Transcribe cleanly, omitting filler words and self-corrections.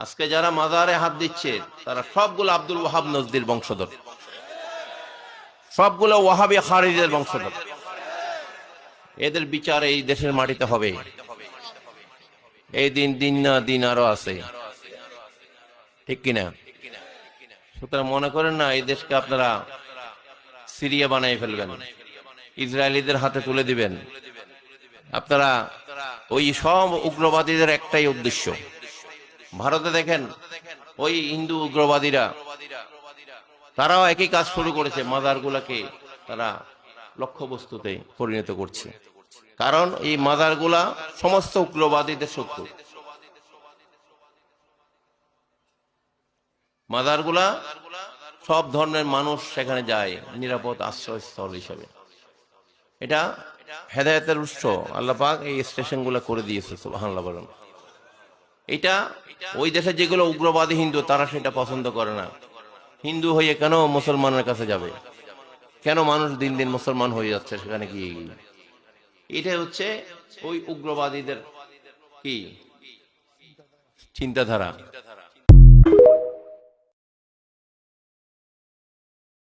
আজকে যারা মাজারে হাত দিচ্ছে তারা সবগুলো আব্দুল ওয়াহাব নজদির বংশধর, সবগুলো ওয়াহাবি খারিজের বংশধর। এদের বিচার এই দেশের মাটিতে হবে। এই দিন দিন না দিন আরো আছে, ঠিক কিনা? সুতরাং মনে করেন না এই দেশকে আপনারা সিরিয়া বানাই ফেলবেন, ইসরায়েলিদের হাতে তুলে দিবেন। আপনারা ওই সব উগ্রবাদীদের একটাই উদ্দেশ্য। ভারতে দেখেন ওই হিন্দু উগ্রবাদীরা তারাও একই কাজ শুরু করেছে, মাজারগুলাকে তারা লক্ষ্যবস্তুতে পরিণত করছে। কারণ এই মাজারগুলা সমস্ত উগ্রবাদীদের শত্রু। মাজারগুলা সব ধর্মের মানুষ সেখানে যায় নিরাপদ আশ্রয়স্থল হিসাবে। এটা হেদায়েতের উৎস। আল্লাহ পাক এই স্টেশনগুলো করে দিয়েছে, সুবহানাল্লাহ বলেন। এটা ওই দেশে যেগুলো উগ্রবাদী হিন্দু তারা সেটা পছন্দ করে না। হিন্দু হয়ে কেন মুসলমানের কাছে যাবে? কেন মানুষ দিন দিন মুসলমান হয়ে যাচ্ছে সেখানে কি? এটা হচ্ছে ওই উগ্রবাদীদের কি চিন্তাধারা।